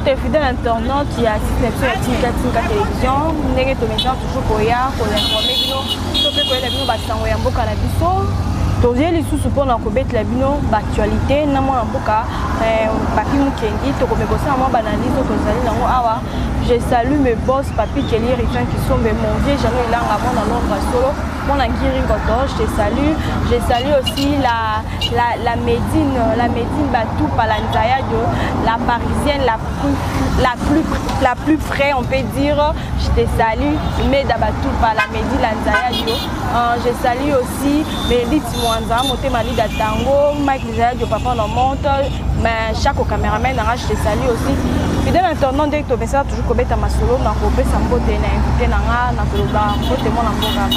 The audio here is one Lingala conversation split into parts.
tes fidèles internautes, il y a Tinka Télévision, nous sommes toujours pour l'informer, nous les sous pour la actualité, nous je salue mes boss, papi Kelly, qui sont mes mondiers, jamais là avant dans l'ombre solo. Mon Angiri Goto, je salue aussi la Médine Batou Palanzaya, la parisienne la plus frais, on peut dire. Je te salue, Meda Batou la Médine Lanzaya. Je salue aussi Médit Mwanza, Motemali Datango, Mike Lizaya, Papa dans monte, mais chaque caméraman, je te salue aussi. Fidèle internaute, dès que tu fais ça, toujours comme tu as ma solo, na kopé sambote na invité na koloba, mbote mon amboka.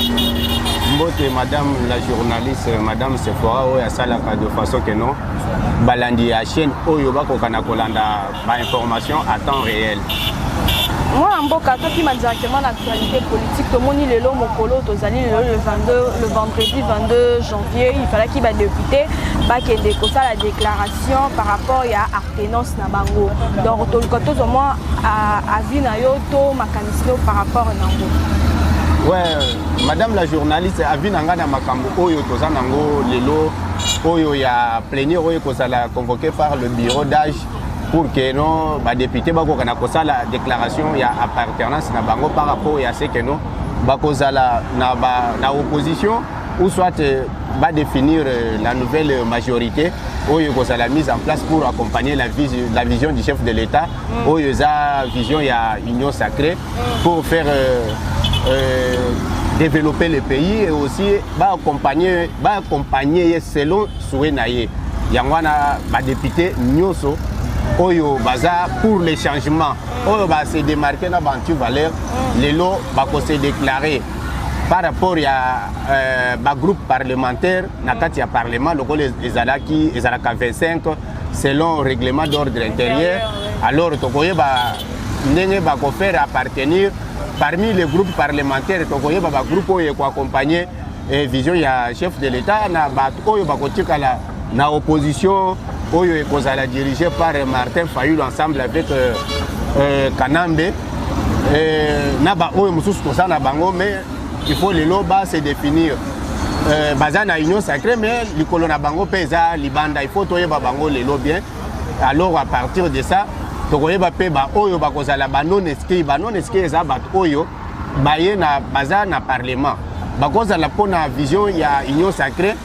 Mbote madame la journaliste, madame Sephora, oya salaka de façon que non, balandi à chaîne oyo bako kana kolanda ba information à temps réel. Moi, en Boka, toi qui m'a directement l'actualité politique, tout le monde est là, mon colo, le vendredi 22 janvier, il fallait qu'il y ait des députés, qu'il y ait la déclaration par rapport à Artenos Nabango. Donc, tout le côté, moi, à Vinayoto, Makanisno par rapport à Nango. Ouais, madame la journaliste, à Vinanga Makambo, Oyo, Tozanango, Lelo, Oyo, il y a plénière, Oyo, convoqué par le bureau d'âge. Pour que nos députés soient la déclaration il y a appartenance na bango par rapport à ce que nous na opposition ou soit va définir la nouvelle majorité ou la mise en place pour accompagner la vision du chef de l'État ou la vision il y a union sacrée pour faire développer le pays et aussi va accompagner selon souhait naie yangwana ba député nyoso Oyo baza pour les changements, Oyo va se démarquer dans Bantu Valeur, les lots va se déclarer par rapport à groupe parlementaire, Nakatia Parlement, les Alaki, les Alaka 25, selon le règlement d'ordre intérieur. Alors, Tokoye va faire appartenir parmi les groupes parlementaires, Tokoye va groupe Oyo pour accompagner vision, il y a chef de l'État, Oyo va na opposition. Oyo est dirigé par Martin Fayulu ensemble avec Kanambe. Mais il faut les loba se définir. Bazana union sacrée, mais les colonna bango pesa, libanda, il faut toyer bango les lots bien. Alors à partir de ça, tokoye ba pe ba oyo ba kozala ba non inscrit za bat oyo ba ye na baza na parlement. Ba kozala pona vision ya union sacrée,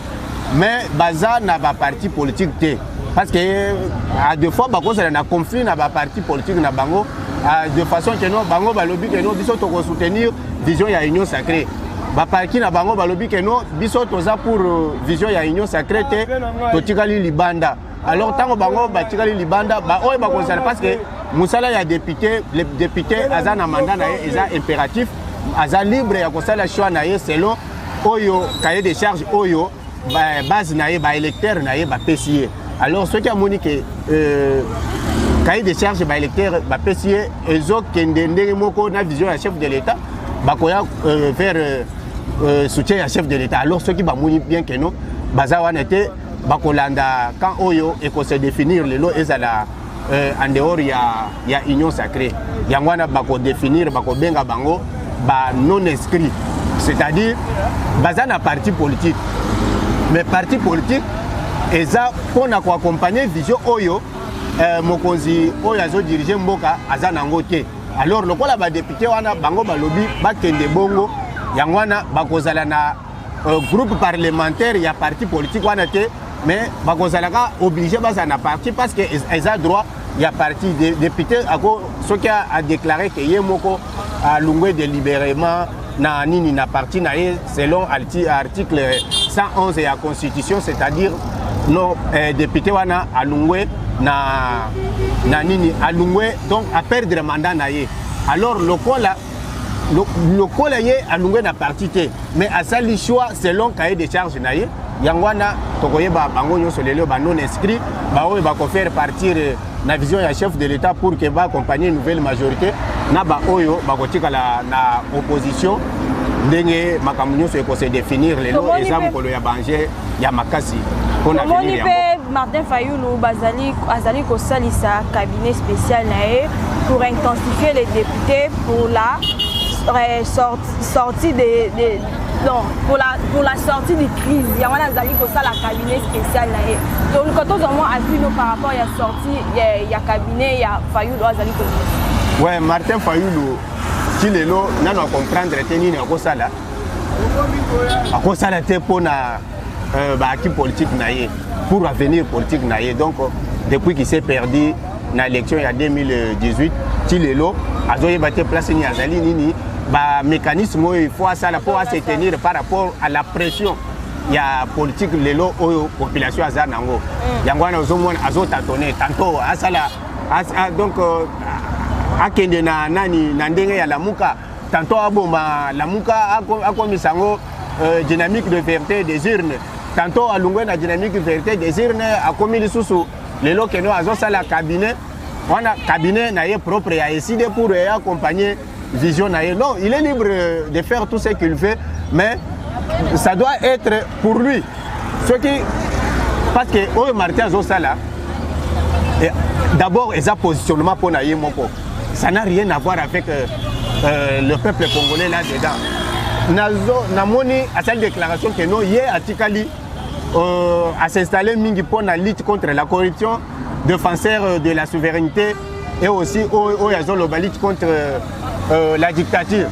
mais baza na ba parti politique té. Parce que à deux fois, il y a un conflit dans le parti politique de façon que nous, Bango Balobi, que nous, nous soutenir la vision de l'union sacrée. Parti na Bango Balobi, que nous, pour vision de l'union sacrée, Totikali Libanda. Alors, tant que Bango Totikali Libanda, parce que Moussala, il y a des députés, les députés, ils ont un mandat, ils ont impératif, ils ont libre, ils ont le choix selon Oyo, cahier de charges Oyo, base électeur, PCA. Alors, ceux qui ont dit que cahier de charge par électeur, PCA, ils ont une vision du chef de l'État, faire soutien au chef de l'État. Alors, ceux qui ont dit bien que nous, quand Oyo et qu'on se définir les lois, en dehors, il y a union sacrée. Il y a définir, bango, non inscrit. C'est-à-dire, un parti politique. Mais parti politique, et ça, pour accompagner la vision Oyo, Mokonzi Oyo a dirigé Mboka à Nangote. Alors, le quoi la député, wana bango balobi, bakende bongo, yangwana bakozala na groupe parlementaire, il y a parti politique wana te, mais bakozala ka obligé basa na parti parce que ils ont droit, il y a parti des députés, ce qui a déclaré que Yemoko a loué délibérément na nini na parti na selon article 111 de la Constitution, c'est-à-dire nos députés wana alungwe na nini alungwe donc à perdre le mandat na ye. Alors le kola ye alungwe na parti te mais à ça le choix selon cahier de charge na ye yangwana tokoye ba bango nyo solelo ba non inscrit ba oyo ba ko faire partir na vision ya chef de l'État pour que va accompagner une nouvelle majorité na ba oyo ba ko tika na opposition ndenge makambo nyonso eko se définir lelo eza mokolo ya banger ya makasi. Martin Fayulu azali kosalisa cabinet spécial pour intensifier les députés pour la sortie pour la sortie de crise. Il y a un cabinet spécial. Donc, quand on a vu par rapport à la sortie, il y a cabinet, il y a Fayulu. Ouais, Martin Fayulu, si les lots, nous allons comprendre que c'est pour la politique, pour l'avenir politique. Donc, depuis qu'il s'est perdu dans l'élection en 2018, si les lots, ils ont été placés à Zali, le mécanisme il faut se tenir par rapport à la pression. Il y a politique les lots population à Zanango. Il y a tantôt donc à Kende na nani nandenge ya lamuka tantôt aboma lamuka a commis sango dynamique de vérité des urnes tantôt à Lungwe na dynamique de vérité des urnes a commis les sous les lots que nous avons ça la cabinet on a cabinet na propre à décider pour accompagner vision na non il est libre de faire tout ce qu'il veut mais ça doit être pour lui ce qui parce que oh Martin Zosala d'abord ils ont positionnement pour naïe moko ça n'a rien à voir avec le peuple congolais là dedans namoni à cette déclaration que non hier à Tikali à s'installer mingi pour la lutte contre la corruption défenseur de la souveraineté et aussi au yazolo lutte contre la dictature.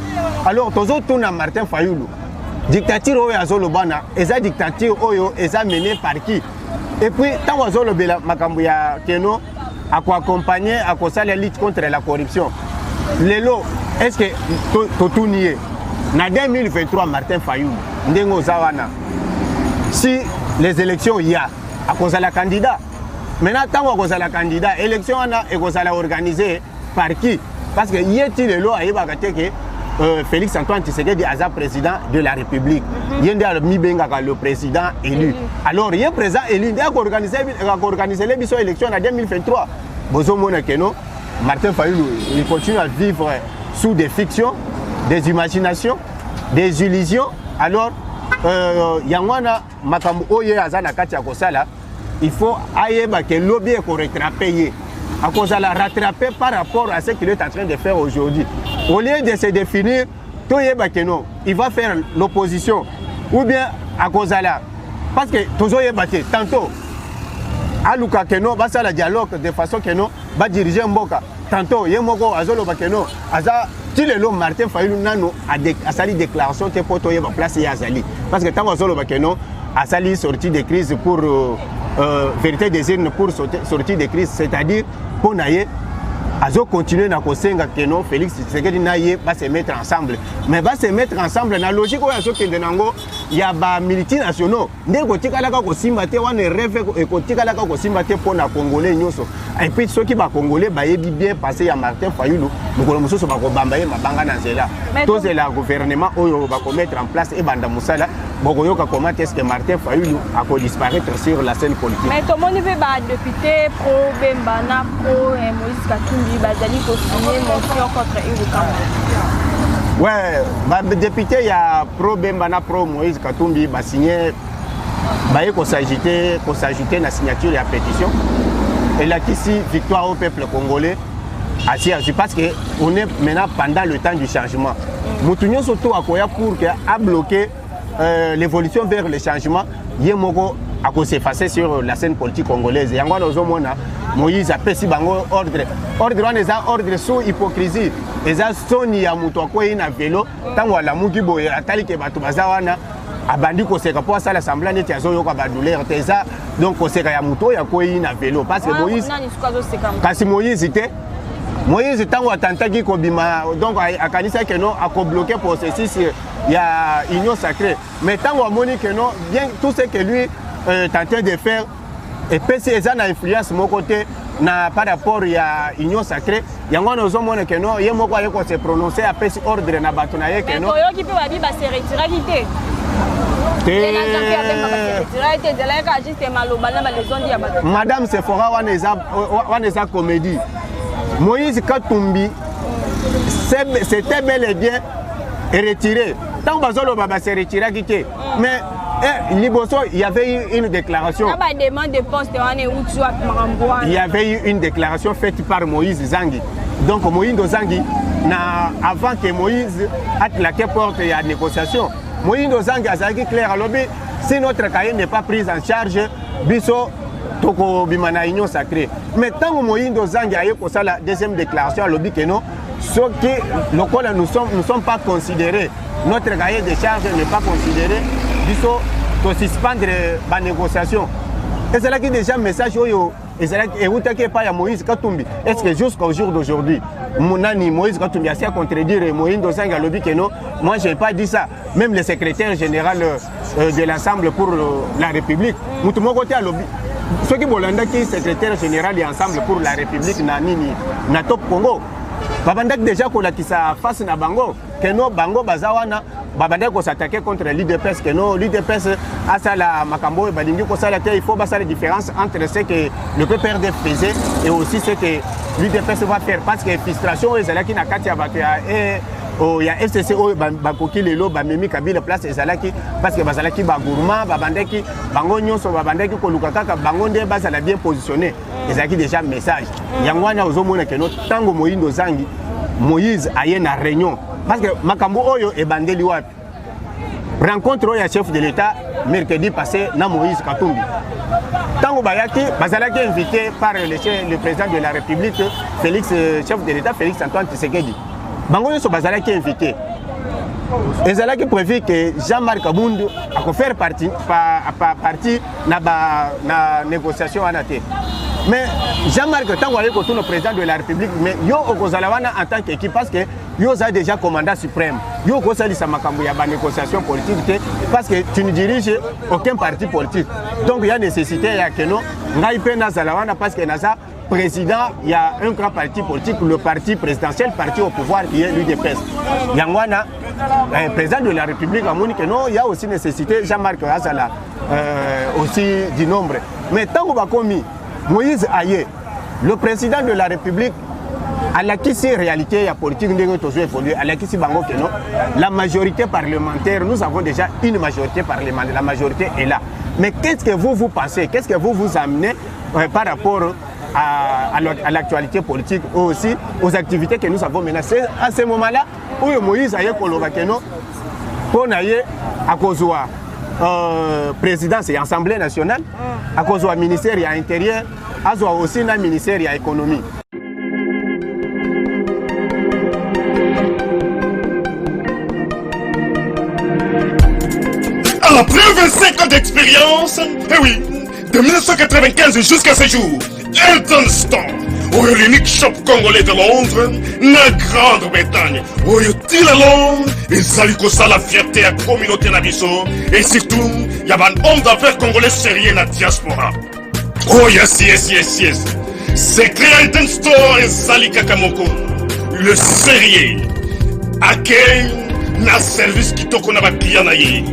Alors toujours tourne à Martin Fayulu dictature au yazolo bana et sa dictature oyo et ça menée par qui et puis tant yazolo bela makambuya keno à quoi accompagner à quoi ça la lutte contre la corruption les lots est-ce que tout nié en 2023 Martin Fayulu ndengo zawana si les élections il y a à cause de la candidat maintenant tant à cause de la candidat élection on a et cause la organisée par qui parce que y a-t-il les lots à que Félix Antoine Tshisekedi est président de la République. Il y a le président élu. Alors, il y a un président élu. Il y a organisé les élections en 2023. Martin Fayulu, il continue à vivre sous des fictions, des imaginations, des illusions. Alors, il faut que le lobby est rattrapé. À cause de la rattraper par rapport à ce qu'il est en train de faire aujourd'hui. Au lieu de se définir, il va faire l'opposition. Ou bien à cause de la. Parce que toujours tantôt, à Luka Keno, va faire le dialogue de façon que nous va diriger Mboka. Tantôt, il y a Moko, Azolo Bakeno, Aza, Tilelo, Martin Fayulu Nano, a sali déclaration que pour toi, il va placer Azali. Parce que tant Azolo Bakeno, a sali sortie de crise pour. Vérité des urnes pour sortir de crise, c'est-à-dire pour naïe, Azo continuer à Kosenga Keno, Félix Tshisekedi naïe va se mettre ensemble. Mais va se mettre ensemble dans la logique où il y a des militaires nationaux. Dès que tu as rêve et que tu as pour les Congolais. Et puis ceux qui sont Congolais, ils bien passer à Martin Fayulu. Nous allons se faire tout le gouvernement va mettre en place et Banda Moussala. Comment est-ce que Martin Fayulu a disparaître sur la scène politique? Mais tout le monde veut député pro Bembana, pro Moïse Katumbi, Bazali pour signer motion contre Iruka. Ouais, député, il y a pro Bembana, pro Moïse Katumbi, va signer, qu'on s'ajouter la signature et la pétition. Et là, ici, victoire au peuple congolais. Parce qu'on est maintenant pendant le temps du changement. Moutounion surtout pour bloquer l'évolution vers le changement. Yemoko a s'effacer sur la scène politique congolaise. Moïse a fait ordre. Ordre ordre sous hypocrisie. Et ça, Sony a moutoua na vélo. Tant que la mugibo et la talike batubazawana. Abandi ko seka pour ça l'assemblée neti azoyo ka badouleur teza donc ko seka ya muto ya ko na vélo parce que Moïse kasi Moïse tango atantaki ko bima donc akanisa que non a ko bloquer processus il y a union sacrée mais tango amoni que non bien tout ce que lui tentait de faire et PC ça na influence mon côté na par rapport ya union sacrée yango no zomona que non yemoko ayeko se prononcer a PC ordre na bato na ye que non yo ki pe ba bi ba se retirer quitté Madame Sephora Waneza comédie. Moïse Katumbi, c'était bel et bien retiré. Tant que Bazolo Baba s'est retiré, mais Liboso, il y avait eu une déclaration. Il y avait eu une déclaration faite par Moïse Zangi. Donc Moïse Zangi, avant que Moïse ait claqué porte et à négociation, Moïse Zangi a dit clair à l'obé, si notre cahier n'est pas pris en charge, biso toko bimana union sacrée. Mais tant que Moïse Zangi a eu pour ça la deuxième déclaration à l'obé que non, ce que nous ne sommes pas considérés, notre cahier de charge n'est pas considéré, biso to suspendre la négociation. Et c'est là que déjà message et c'est là que pas Moïse Katumbi. Est-ce que jusqu'au jour d'aujourd'hui, Moïse Katumbi a contredire Moïse Zangi a l'obé que non, moi je n'ai pas dit ça. Même le secrétaire général de l'Assemblée pour la République, mon côté à l'obé. Ceux qui veulent dire que secrétaire général de l'Assemblée pour la République na top Congo. Babandak déjà qu'on a qui sa face na bango que no bango bazawana babandak ko s'attaquer contre l'IDPS que no l'IDPS a ça la makambo et balingi ko ça la il faut passer la différence entre ce que le PPRD faisait et aussi ce que l'IDPS va faire parce que frustration et là qui na kati ya bato ya et il y a FCC bakoki lelo bamemi kabila place ezalaki parce que bazalaki ba gourmand babandaki bango nyonso babandaki ko luka kaka bango nde bazala bien positionné ezalaki déjà message yango wana ozomona que no tango Moïse Zangi Moïse aye na réunion parce que makambo oyo ebandeli wapi rencontre oyo ya chef de l'État mercredi passé na Moïse Katumbi tango bayaki bazalaki invité par le président de la République Félix chef de l'État Félix Antoine Tshisekedi. Bango nyonso bazalaki invité. Ezalaki prévu que Jean-Marc Abundu a faire partie na négociation en athée. Mais Jean-Marc tango ayeko tout le président de la République mais yo okozalawana en tant qu'équipe parce que yo a déjà commandant suprême. Yo kosalisa makambo ya ba négociation politique parce que tu ne diriges aucun parti politique. Donc il y a nécessité ya que non ngai pe na zalawana parce que naza président, il y a un grand parti politique, le parti présidentiel, parti au pouvoir qui est l'UDPS. Yangwana, président de la République, il y a aussi nécessité, Jean-Marc Azala, aussi du nombre. Mais tant qu'on va commis, Moïse Aye, le président de la République, à la qui c'est réalité, la politique évolué, à la qui c'est la majorité parlementaire, nous avons déjà une majorité parlementaire, la majorité est là. Mais qu'est-ce que vous pensez, qu'est-ce que vous amenez par rapport à l'actualité politique, aussi aux activités que nous avons menacées à ce moment-là, où Moïse a eu pour à cause de présidence et Assemblée nationale, à cause du ministère de l'Intérieur, à cause aussi du ministère de l'Économie. Après 25 ans d'expérience, eh oui, de 1995 jusqu'à ce jour, Elton Store, l'unique shop congolais de Londres, la Grande-Bretagne, où il la Londres, et ça lui cause la fierté à la communauté nabiso, et surtout, il y a un homme d'affaires congolais sérieux dans la diaspora. Oh yes, yes, yes, yes. C'est créé Elton Store et Sali Kakamoko, le sérieux, accueil, na service qui t'a qu'on a client naïe.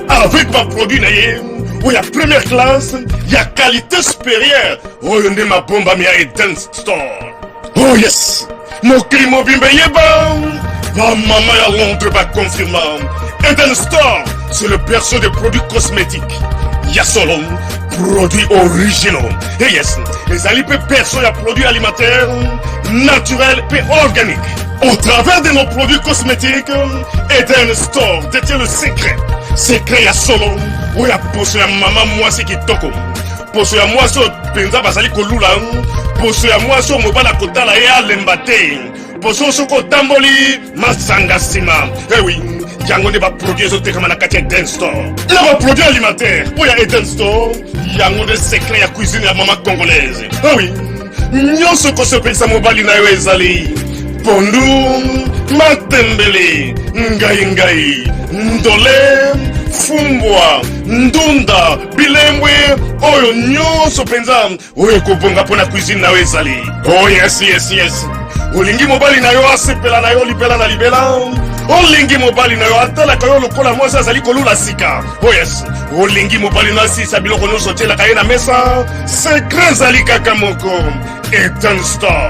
Avec ma produit naïe, où il y a première classe, il y a qualité supérieure. Oh, il y a ma bombe à Eden Store. Oh yes, mon crime au bimbe yeba. Ma maman à Londres va confirmer. Eden Store, c'est le perso des produits cosmétiques. Il y a solo produits originaux. Et yes, les alipes perso, il y a produits alimentaires, naturels et organiques. Au travers de nos produits cosmétiques, Eden Store détient le secret. Secret ya solo, où ya poso ya maman moi c'est qui toko. Poso ya moi so penza basali kolula, poso ya moi so mobala kotala ya lembate. Poso so ko tamboli masanga sima. Eh oui, yango ne ba produit zo te kamana katia Eden Store. Na ba produit alimentaire, où ya Eden Store, yango de secret ya cuisine ya maman congolaise. Eh oui, nyonso ko so pensa mobali na yo ezali. Pondu, matembele, ngai, ndole, fumbwa, ndunda, bilembwe, oyo nyonso penza, oyo kobonga pona cuisine na ezali. Oh yes, yes, yes. Olingi mobali na yo asepela na yo libela na libela. Olingi mobali na yo atala ka yo lokola mwasi azali kolula sika. Oh yes. Olingi mobali na si sabilo kono sotela ka ye na mesa. Secret zali kaka moko. Eden Store.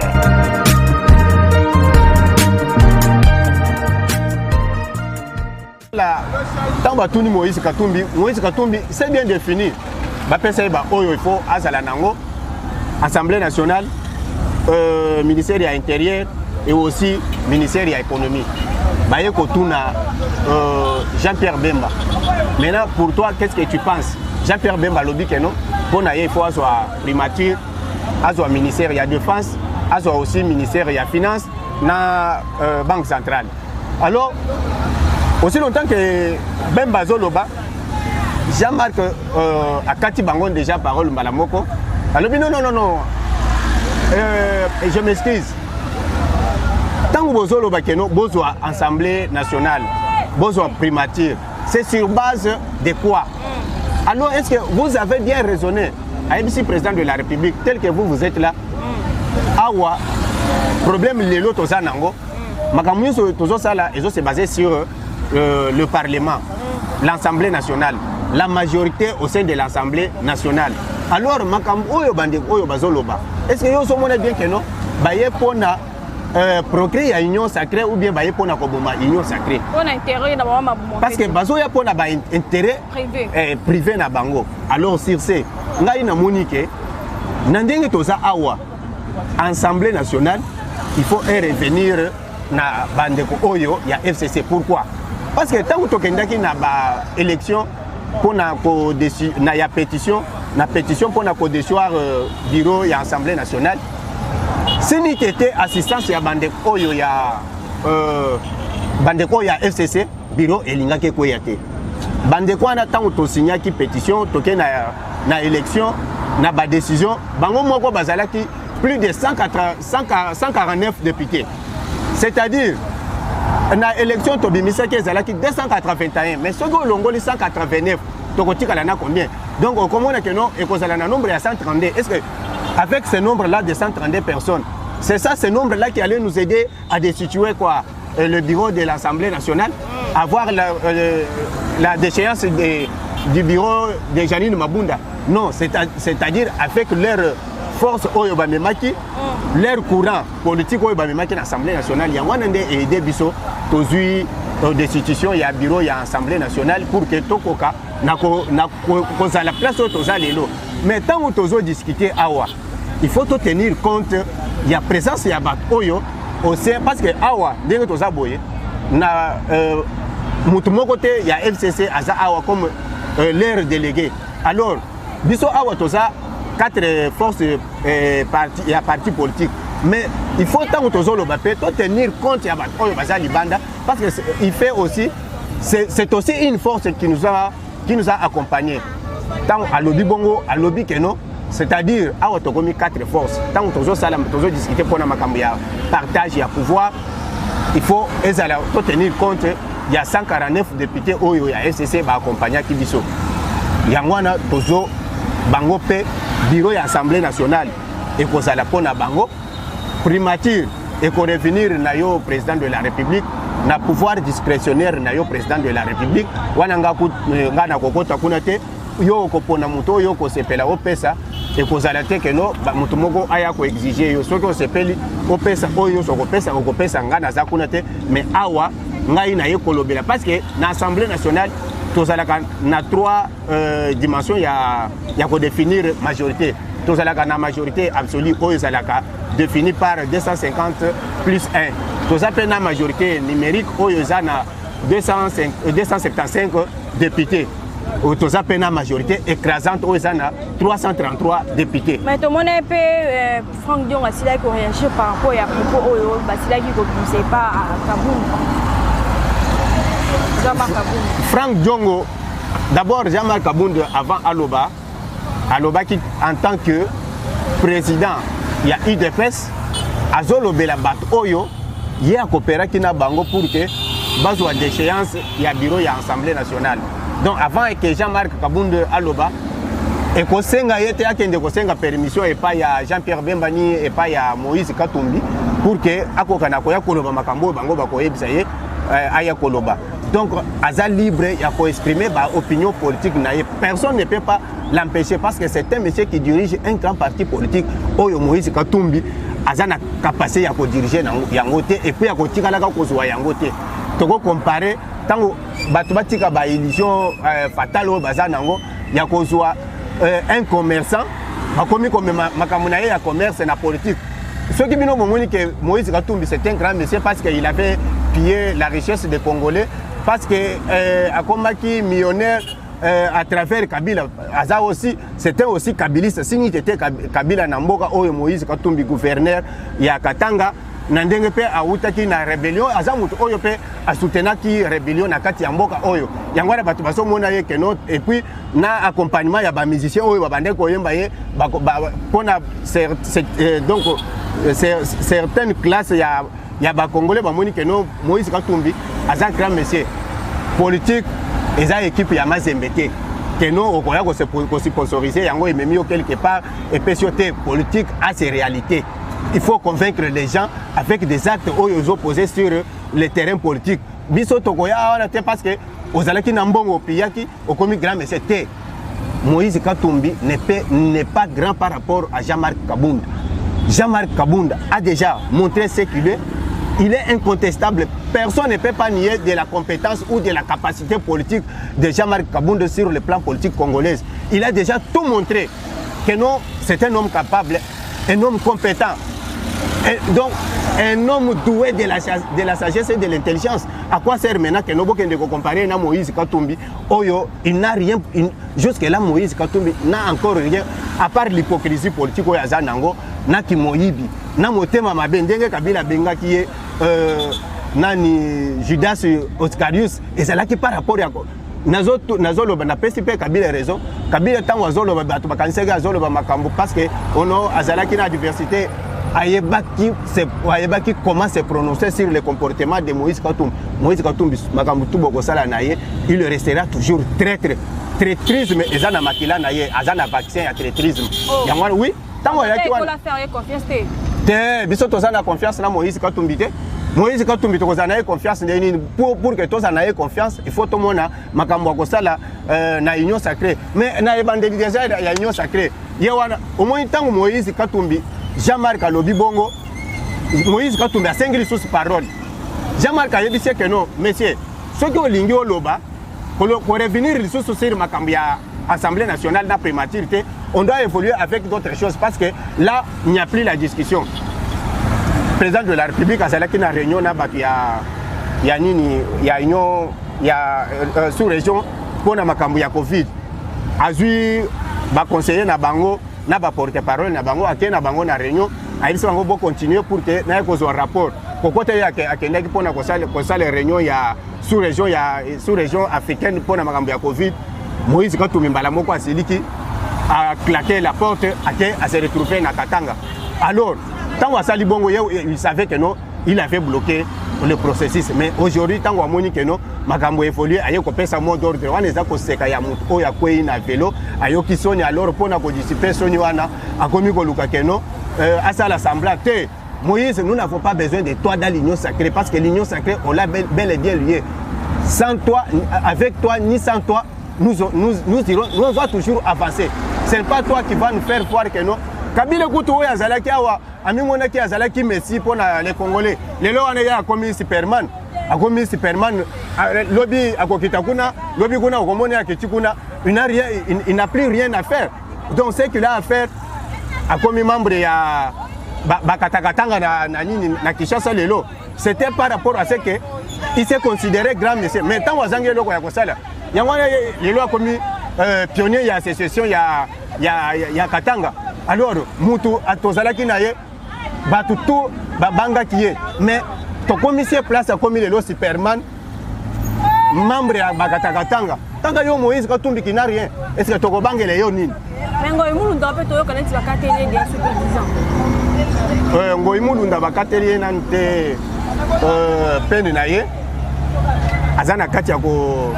Tant que Moïse Katumbi, c'est bien défini. Il faut Assemblée nationale, ministère de l'Intérieur et aussi ministère de l'Économie. Jean-Pierre Bemba. Maintenant, pour toi, qu'est-ce que tu penses? Jean-Pierre Bemba lobby que non, pour il faut avoir primature, avoir ministère de la Défense, avoir aussi ministère de la Finance, na Banque centrale. Alors, aussi longtemps que Bemba Zoloba, Jean-Marc a Kati Bangon déjà parole Malamoko. Alors, non. Je m'excuse. Tant que vous avez besoin d'Assemblée nationale, besoin de primature, c'est sur base de quoi? Alors, est-ce que vous avez bien raisonné à MC président de la République, tel que vous êtes là? Awa, problème de l'autre Zanango, c'est basé sur le Parlement, l'Assemblée nationale, la majorité au sein de l'Assemblée nationale. Alors, est-ce que vous avez bien que non? Procréer à union sacrée ou bien pour la union sacrée. Parce que bazoya pour na intérêt privé na bango. Alors sur ce, ngai na monique nandenge toza awa Assemblée nationale, il faut revenir na bandeko oyo ya FCC. Pourquoi? Parce que tant que tokendaki na ba élection pour na ko na ya pétition pour na ko déchoir bureau ya Assemblée nationale. Si nous étions assistance à Bandeko ya FCC, bureau et l'ingake koyate. Bandeko a tant que signé qui pétition, toke na élection, na ba décision, bango moko bazalaki plus de 149 députés. C'est-à-dire, na élection tobimisa qui zalaki 281, mais ce que l'on 189, tokotika lana combien? Donc on comprend que non, et qu'on a un nombre à 132. Est-ce que avec ce nombre-là de 132 personnes, c'est ça, ce nombre-là qui allait nous aider à destituer quoi, le bureau de l'Assemblée nationale, avoir la déchéance du bureau de Janine Mabunda. Non, c'est-à-dire avec leur force Oyobamemaki, leur courant politique Oyobamemaki dans l'Assemblée nationale, il y a un aidé biso, tozui destitution, il y a bureau, il y a Assemblée nationale pour que Tokoka na la place où toza lelo. Mais tant que tozo discuter awa, il faut tenir compte il y a présence il y a oyo aussi parce que awa dès que toza boye na mutumo côté il y a FCC aza awa comme leur délégué. Alors biso awa toza 4 forces parti il y a parti politique. Mais il faut tant que tozo le bapé tenir compte il y a oyo baza libanda parce que il fait aussi c'est aussi une force qui nous a accompagnés. Tant à lobby bongo, à lobby keno, c'est-à-dire à autonomie 4 forces. Tant que nous discuter pour la partage et pouvoir, il faut tenir compte. Il y a 149 députés au FCC va accompagner qui dit ça. Il y a un tozo bango pe bureau de l'Assemblée nationale et qu'on a la pona bango primature et qu'on revenir na yo président de la République. Na pouvoir discrétionnaire na yo président de la République wananga ngana kokota kunate yo kopona muto yo ko sepela opesa et kozala te que no muto moko aya ko exiger yo soko sepeli opesa oyo soko pesa ngana za kunate mais awa ngai na yekolobela parce que na Assemblée nationale tozala na 3 dimensions ya ko définir majorité tozala na majorité absolue oyo zalaka définie par 250 plus 1. Nous avons une majorité numérique où il y a 275 députés. Nous avons une majorité écrasante où il y a 333 députés. Mais tout le monde est Franck Dion a réagi par rapport à propos qui ne pas à Kabound. Franck Diongo, d'abord Jean-Marc Kabound avant Aloba qui en tant que président, il y a UDPS, Azolobela Bat Oyo. Il y a coopéré qui n'a bango pour que besoin d'échéance il y a bureau il y a Assemblée nationale. Donc avant que Jean-Marc Kabound aloba et que senga yete akende ko senga permission et pas ya Jean-Pierre Bembani et pas ya Moïse Katumbi pour que akokana ko ya koloba makambo bango ba ko yebisa ye aya koloba. Donc azal libre il a ko exprimer ba opinion politique na ye. Personne ne peut pas l'empêcher parce que c'est un monsieur qui dirige un grand parti politique Oyo Moïse Katumbi. Azana capacité à diriger yangote et puis à continuer à kozwa yangote. toko comparer tango bato batika ba illusion fatale o bazanango ya kozwa un commerçant bakomi comme makambo na ye ya commerce na politique. Ceux qui bino bomoni que Moïse Katumbi c'est un grand monsieur parce qu'il avait pillé la richesse des Congolais, parce que akomaki millionnaire à travers Kabila. Aza aussi, c'était aussi kabiliste. Si il était Kabila Namboka, Oyo Moïse Katumbi gouverneur, il y a Katanga, Nandenge pe autaki na rébellion, Aza mutu Oyo pe a soutenaki rébellion na kati ya mboka Oyo. Yangwana batu baso mona ye keno, et puis na accompagnement ya ba musicien Oyo babande ko yemba ye pona donc certaines classes ya ba Congolais ba moni keno Moïse Katumbi Aza grand monsieur politique. Et ça équipe ya Mazembete que nous on connaît qu'on se sponsoriser yango et même quelque part et PCOT politique à ses réalités. Il faut convaincre les gens avec des actes aux opposés sur le terrain politique. Biso tokoya on parce que aux alaki nambongo piyaki au commis grand mais c'était Moïse Katumbi n'est pas grand par rapport à Jean-Marc Kabunda. Jean-Marc Kabunda a déjà montré ce qu'il est. Il est incontestable. Personne ne peut pas nier de la compétence ou de la capacité politique de Jean-Marc Kabunda sur le plan politique congolais. Il a déjà tout montré que non, c'est un homme capable, un homme compétent. Et donc, un homme doué de la sagesse et de l'intelligence. À quoi sert maintenant que nous pouvons comparer à Moïse Katumbi? Oyo, il n'a rien, jusque-là, Moïse Katumbi n'a encore rien, à part l'hypocrisie politique au Yazanango, n'a qui Moïbi, n'a motema mabendenge Kabila Benga qui est nani Judas Oscarius, et c'est là qui par rapport à Nazolo na PCP Kabila raison, Kabila tant Azolo Batu Bakansega Azolo Makambo, parce que on a Azalaki na diversité. Ayebaki comment se prononcer sur le comportement de Moïse Katumbi. Moïse Katumbi, Makambutu Bokosala Naye, il restera toujours traître. Traîtrisme, et ça n'a makila naye, azana vaccin à traîtrisme. Yangwana, oui, tant qu'on a fait confiance. Te, biso tozana confiance na Moïse Katumbi te. Moïse Katumbi tozana confiance pour que tozana confiance, il faut tout le monde makambo kosala na union sacrée. Mais na évangélisation ya union sacrée. Yewana, au moins tant que Moïse Katumbi Jean-Marc Alobi Bongo, Moïse Katumbi a 5 sous parole. Jean-Marc a dit que non, monsieur, ceux qui ont l'ingé au Loba, pour revenir sur l'Assemblée nationale de la prématurité, on doit évoluer avec d'autres choses parce que là, il n'y a plus la discussion. Le président de la République a dit qu'il y a une réunion, il y a sous-région pour la Covid. Il a conseillé na bango. Na ba porte-parole na bango ake na bango na réunion a ils sont continuer pour que na ko un rapport kokote ya akendaki pona ko sala réunion ya sous-région africaine pona makambo ya Covid. Moïse Katumbi mbala moko asiliki a claqué la porte ake a se retrouver na Katanga. Alors tant wa sali bongo il savait que non, il avait bloqué le processus, mais aujourd'hui tant wa moni que non makambo évolue aye ko pesa mot d'ordre wana eza ko seka ya mutu oya kwei na vélo ayoki soni alors pona ko dissiper soni wana akomi ko luka keno à l'assemblée te Moïse, nous n'avons pas besoin de toi dans l'union sacrée parce que l'union sacrée on l'a bel et bien liée. Sans toi, avec toi ni sans toi, nous allons toujours avancer. Ce n'est pas toi qui vas nous faire voir que non. Kabila kutu oya zalaki awa amimona ki azalaki Messi pour les Congolais. Les lois on comme Superman. Akomi Superman lobby akokitakuna lobby kuna okomoni akitikuna il n'a plus rien à faire. Donc ce qu'il a à faire akomi membre ya bakatakatanga na Kinshasa lelo, c'était par rapport à ce que il s'est considéré grand monsieur. Mais tant wazangi loko ya kosala yangwana lelo akomi pionnier ya association ya Katanga. Alors mutu atozalaki naye batu tout babanga kiye mais ton commissaire place comme il est le Superman, membre de Bakatakatanga. Tant que Moïse Katumbi qui n'a rien, est-ce que tu as bangé les yonines? Mais Ngoïmoulou n'a pas de connaître la catégorie bien sûr 10 ans. Ngoïmoulou n'a pas catégorie nante peine naie. Azana katia ko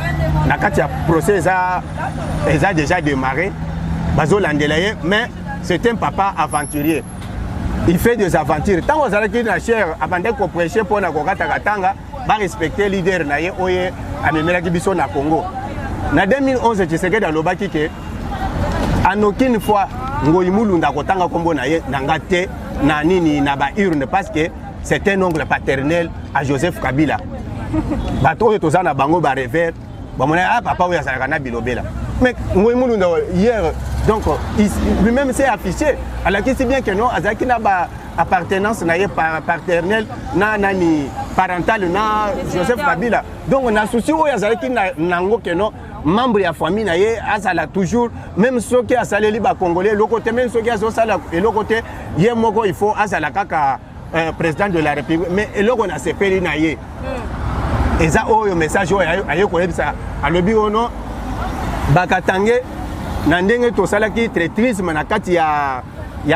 na katia procès a déjà démarré. Bazo landelaye, mais c'est un papa aventurier. Il fait des aventures. Tant que vous avez la chair, avant de prêcher pour la Katanga, va respecter le leader naye oye amemela kibiso na Congo. Na 2011 Tshisekedi alobaki ke en aucune fois Ngoïmoulou ndakotanga kombo naye nangate na nini na ba urne parce que c'est un oncle paternel à Joseph Kabila. bato oyo toza na bango ba revers bamona ah papa oyo azalaka na bilobela mais Ngoyi Mulunda hier donc lui-même s'est affiché alors que c'est bien que non azaki na ba appartenance na ye paternelle na nani parentale na Joseph Kabila donc on a souci oyo azalaki nango que non membre ya famille na ye azala toujours même ceux qui asaleli ba congolais le côté même ceux qui azosala et le côté ye moko il faut azala kaka président de la République mais eloko na sepeli na ye eza oyo message oyo aye koyebisa alobi ono bakatange na ndenge tosalaki traîtrisme na kati ya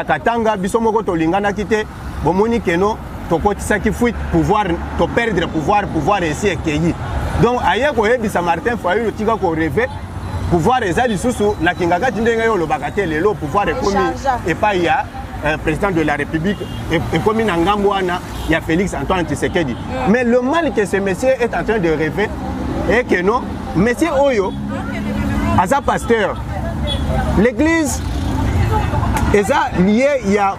Katanga biso moko tolinganaki te bomoni keno tokotisaki fuite pouvoir to perdre pouvoir esi ekeyi donc aye koyebisa Martin Fayulu tika ko rêver pouvoir eza lisusu na kingakati ndenge yo lobaka te lelo pouvoir ekomi epai ya président de la République et comme il y a Félix Antoine Tshisekedi. Mais le mal que ce monsieur est en train de rêver est que non, monsieur Oyo, à sa pasteur, l'église est liée à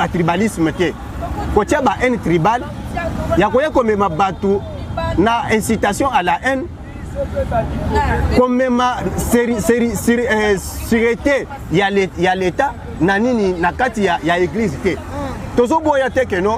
tribalisme, à haine tribale, il y a comme ma batou, na incitation à la haine, comme ma sûreté, il y a l'État. Nanini nakati ya église te tozo boya te que non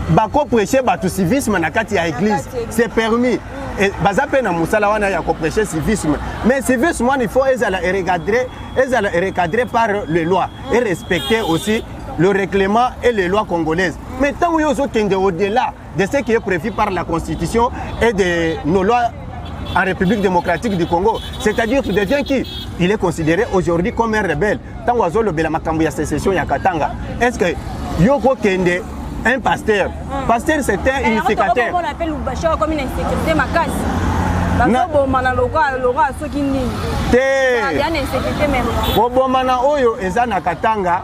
bako prêcher batu civisme nakati ya église c'est permis et bazape na musala wana ya ko prêcher civisme mais civisme il faut ezala recadré par les lois et respecter aussi le règlement et les lois congolaises mais tant que yozo kende au-delà de ce qui est prévu par la constitution et de nos lois en République démocratique du Congo, c'est-à-dire qu'il devient qui? Il est considéré aujourd'hui comme un rebelle. Tant que le Bela Makambu ya sécession ya Katanga, est-ce que Yoko Kende, un pasteur, pasteur c'est un unificateur. On appelle Bachar comme une insécurité makasi. Bomana oyo eza na Katanga.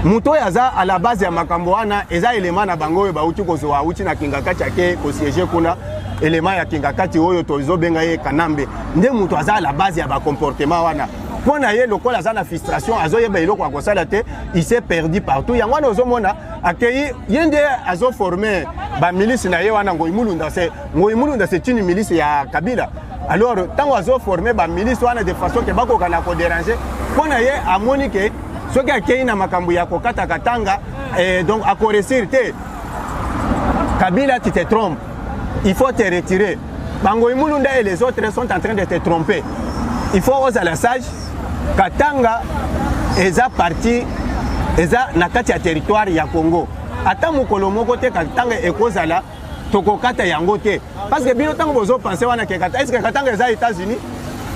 Muto yaza à la base ya makambo wana eza élément na bango oyo bauti kozwa uti na kingakati yake ko siéger kuna élément ya kingakati oyo tozo benga ye kanambe nde muto aza à la base ya ba comportement wana pona ye lokola aza na frustration azoyeba eloko akosala te il s'est perdu partout yango wana ozomona akei yende azo former ba milice na ye wana Ngoyi Mulunda c'est une milice ya Kabila alors tango azo former ba milice wana de façon que bako kana ko déranger pona ye amoni ke ce qui a été na makambu ya kokata Katanga donc à corriger te Kabila tu te trompes il faut te retirer Ngoyi Mulunda et les autres sont en train de te tromper il faut oser la sage Katanga eza parti eza na kati ya territoire ya Congo ata mukolo moko te Katanga ekozala tokokata yango te parce que bino tango bozo penser wana ke Katanga est-ce que Katanga eza États-Unis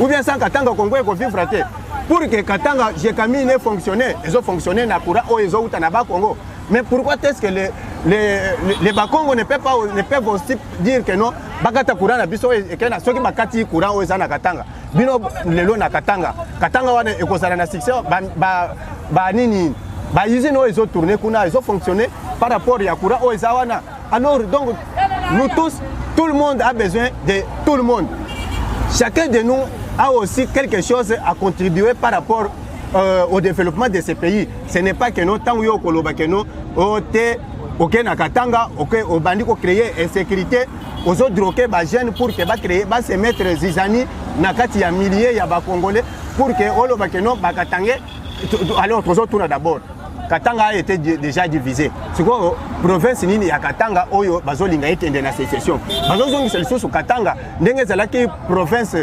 ou bien sans Katanga Congo eko vivre te pour que Katanga Jekami ne fonctionne, ils ont fonctionné na Kura ou ils ont na Congo. Mais pourquoi est-ce que les Bakongo ne peuvent aussi dire que non, Bakata Kura na biso et que na soki bakati Kura ou na Katanga. Bino lelo na Katanga. Katanga wana ekozala na succès ba nini ba usine ils ont tourné kuna, ils ont fonctionné par rapport à Kura ou wana. Alors donc nous tous, tout le monde a besoin de tout le monde. Chacun de nous a aussi quelque chose à contribuer par rapport au développement de ces pays. Ce n'est pas que nous, tant que nous, ok na Katanga, ok au bandi ko créer insécurité, aux autres drogués ba jeunes pour que ba créer ba se mettre zizani na kati ya milliers ya ba congolais pour que olo ba keno ba Katanga alors aux autres d'abord. Katanga a été déjà divisé. C'est quoi province nini ya Katanga oyo bazolinga etende na sécession. Bazozongi solution sur Katanga ndenge zalaki province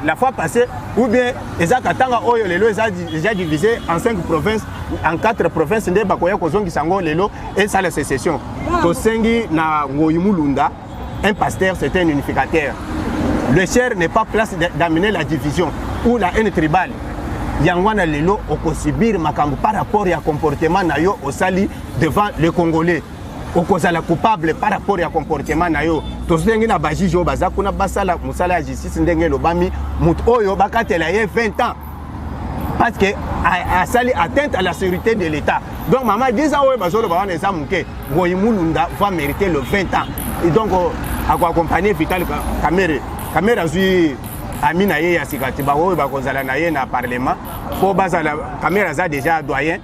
la fois passée ou bien eza Katanga oyo lelo eza déjà divisé en 5 provinces en 4 provinces nde bakoya kozongi sango lelo et ça la sécession. Tosengi na Ngoyi Mulunda un pasteur c'est un unificateur. Le cher n'est pas place d'amener la division ou la haine tribale. Yangwana lelo okosibir makambo par rapport ya comportement na yo osali devant les Congolais. Okozala coupable par rapport ya comportement na yo. Tosengi na bajijo baza kuna basala musala ya justice ndenge lobami mut oyo bakatela ye 20 ans. Parce que a sali atteinte à la sécurité de l'État. Donc maman 10 ans oyo bazolo ba wana ezamuke Ngoyi Mulunda va mériter le 20 ans. Et donc accompagner Vital Kamerhe. Kamerhe azui Amina ye ya sikati ba oyo bakozala na ye na parlement. Fo bazala Kamerhe za déjà doyen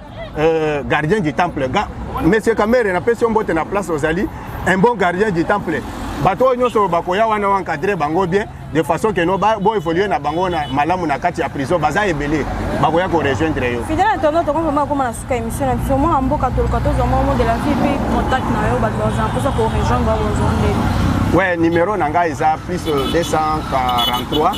gardien du temple. Monsieur Kamerhe n'a pas si on botte na place aux Ali, un bon gardien du temple. bato nyonso bakoya wana encadrer bango bien de façon que no bo évoluer na bango na malamu na kati ya prison baza ebele bakoya ko rejoindre yo. Fidèle internaute to vraiment comme na suka émission na biso moi amboka to 14 moment de la vie puis contact na yo bato za pour ça ko rejoindre ba zonde. Ouais, numéro nanga eza plus 243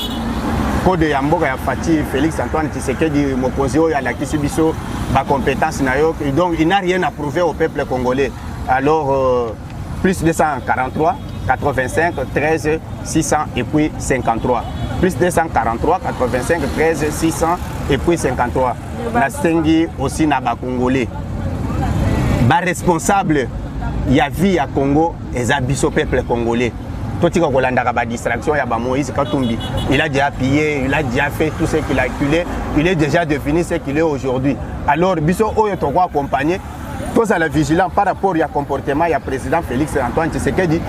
code ya mboka ya Fati Félix Antoine Tshisekedi mokonzi oyo alakisi biso ba compétence na yo, donc il n'a rien à prouver au peuple congolais. Alors plus 243 85 13 600 et puis 53 plus 243 85 13 600 et puis 53 na sengi aussi na ba congolais ba responsable ya vie ya Congo eza biso peuple congolais. Totika kolanda ba distraction ya ba Moïse Katumbi, il a déjà pillé, il a déjà fait tout ce qu'il a culé, il est déjà devenu ce qu'il est aujourd'hui. Alors biso oyo to ko accompagner tous à la vigilance par rapport au comportement du président Félix Antoine Tshisekedi.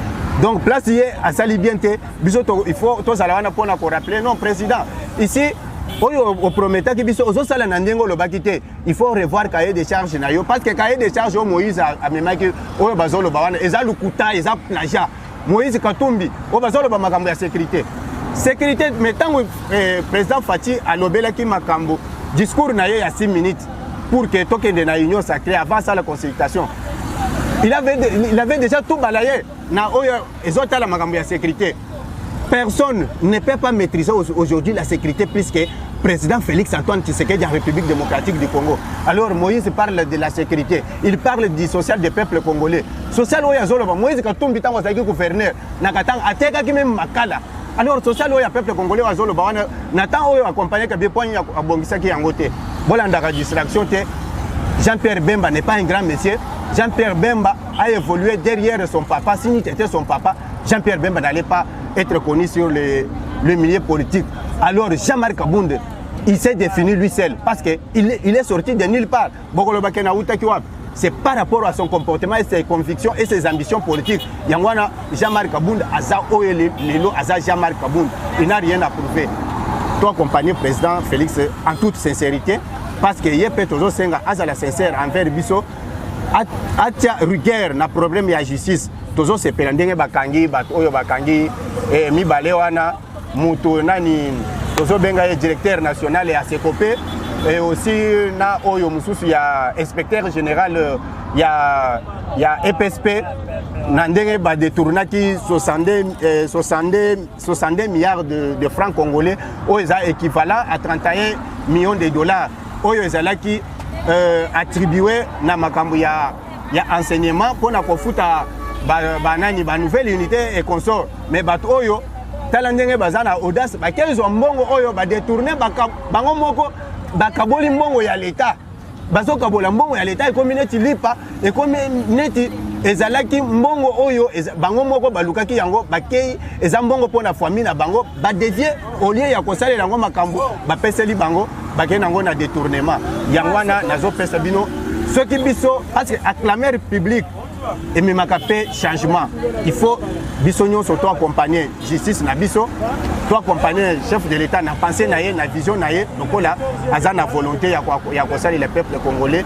Donc place à Salibiente, il faut tous à la rappeler non président ici au prometteur qui biso aux sala nandengo le bakité, il faut revoir cahier des charges na yo parce que cahier des charges au Moïse a memaki au bazolo bawana eza lukuta eza plagiat. Moïse Katumbi au bazolo ba makambo ya sécurité mettant président Fati a lobela ki makambo discours na ye ya 6 minutes pour que token de la union sacrée avant ça la consultation. Il avait déjà tout balayé na oyo ezota la makambo ya sécurité. Personne ne peut pas maîtriser aujourd'hui la sécurité plus que président Félix Antoine Tshisekedi de la République démocratique du Congo. Alors Moïse parle de la sécurité, il parle du social des peuples congolais. Social oyo zoloba Moïse Katumbi tango zaki gouverneur nakatang ateka ki même makala. Alors social oyo peuple congolais zoloba wana natan oyo accompagner ka bepoint ya bongisa ki yangote. Bolanda ka distraction te. Jean-Pierre Bemba n'est pas un grand monsieur. Jean-Pierre Bemba a évolué derrière son papa. Si était son papa, Jean-Pierre Bemba n'allait pas être connu sur le milieu politique. Alors Jean-Marc Abounde, il s'est défini lui seul parce qu'il est sorti de nulle part. C'est par rapport à son comportement et ses convictions et ses ambitions politiques. Yangwana Jean-Marc Abounde, Aza Oyelelo, Aza Jean-Marc Abounde, il n'a rien à prouver. Toi, accompagné président Félix, en toute sincérité, parce que il peut toujours senga azala sincère envers biso atia rigueur na problème ya justice toujours se pelandenge bakangi bato oyo bakangi mibale wana mutu nani toujours benga directeur national ya Sekopé et aussi na oyo mususu ya inspecteur général ya EPSP na ndenge ba détournaki 62 milliards de francs congolais oyo eza équivalent à 31 millions de dollars. Oyo ezalaki attribué na makambo ya enseignement pour na kofuta banani ba nouvelle unité et consort mais bato oyo tala ndenge bazana audace ba kezo mbongo oyo ba détourner bango moko bakaboli mbongo ya l'état bazo kabola mbongo ya l'état ekomi neti lipa ekomi neti ezalaki mbongo oyo bango moko balukaki yango bakei eza mbongo pona famille na bango ba dévier au lieu ya kosalela yango makambo ba peseli bango bakei nango na détournement yangwana nazo pesa bino ce qui biso parce que acclamer public et même capé changement il faut biso nyonso to accompagner justice na biso to accompagner chef de l'état na pensée na ye na vision na ye donc là azana volonté ya kosala le peuple congolais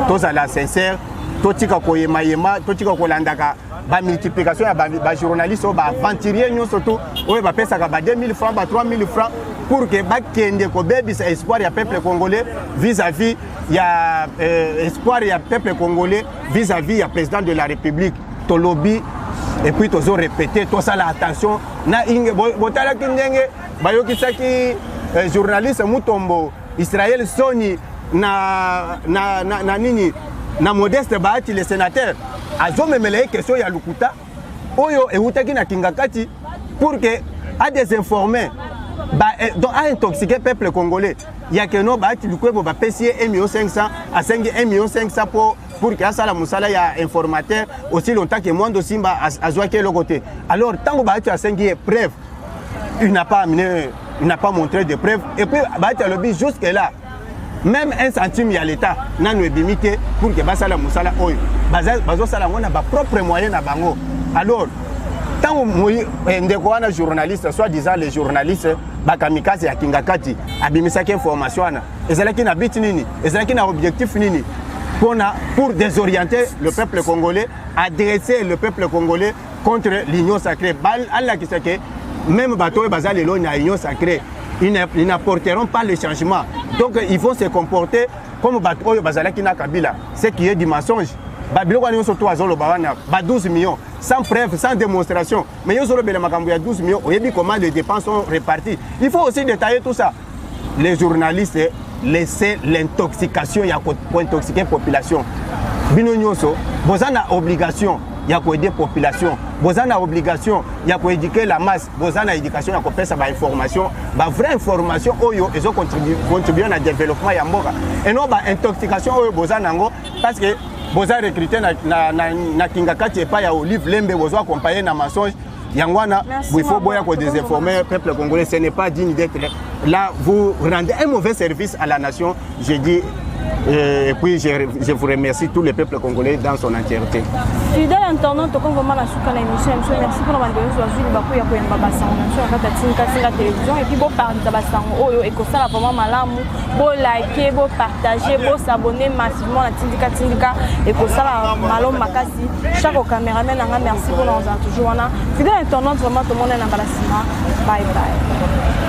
tous à la sincère totika koyema yema totika kolandaka ba multiplication ya ba journaliste ba aventurier nyonso to oyo ba pesa ka ba 2000 francs ba 3000 francs pour que ba kende ko bebisa espoir ya peuple congolais vis-à-vis ya espoir ya peuple congolais vis-à-vis ya président de la République to lobby et puis tozo répéter to ça la attention na inge botala kindenge bayokisaki journaliste Mutombo Israël Soni na nini na Modeste Bahati le sénateur azomemele question ya lukuta oyo eutaki na kingakati pour que a désinformer donc a intoxiquer peuple congolais ya que no Bahati lukwebo ba pesier 1,500,000 à 5,500,000 pour que ça la musala ya informateur aussi longtemps que Mondo Simba azwaki le côté. Alors tant que Bahati a 5 preuves il n'a pas amené, il n'a pas montré de preuves et puis Bahati a lobby jusque là. Même un centime y a l'État n'a pas limité pour que basala musala oyo bazo sala ngona ba propre moyen na bango. Alors tant que ndeko wana journaliste soit disant les journalistes bakamikaze ya kingakati abimisaki information ana ezalaki na bit nini ezalaki na objectif nini pour désorienter le peuple congolais, adresser le peuple congolais contre l'union sacrée. Allah qui sait que même bateau bazal et l'union sacrée, ils n'apporteront pas le changement. Donc ils vont se comporter comme bateau bazal qui n'a Kabila. Ce qui est du mensonge. Babiloko surtout à Zolo Bawana, 12 millions, sans preuve, sans démonstration. Mais il y a 12 millions, on a vu comment les dépenses sont réparties. Il faut aussi détailler tout ça. Les journalistes laissent l'intoxication, il y a pour intoxiquer la population. Binonyoso, vous avez obligation, il y a pour aider la population. Vous avez obligation, il y a pour éduquer la masse. Vous avez éducation, il y a pour faire ça, information. La vraie information, ils ont contribué à développement. Et non, l'intoxication, vous avez parce que vous avez recruté na Kingakati et pas ya Olive Lembe, vous avez accompagné na mensonge. Yangwana, il faut boire pour désinformer le peuple congolais. Ce n'est pas digne d'être là. Vous rendez un mauvais service à la nation. Je dis. Et puis je vous remercie tout le peuple congolais dans son entièreté. Fidèle internaute, comme vraiment la souka la émission, merci pour la télévision et puis bon parler de Oyo et comme ça vraiment malamu, bon liker, bon partager, bon s'abonner massivement à Tindika et comme ça malom makasi. Chaque caméraman merci pour nous toujours. Fidèle internaute, vraiment tout le monde est dans la bye bye.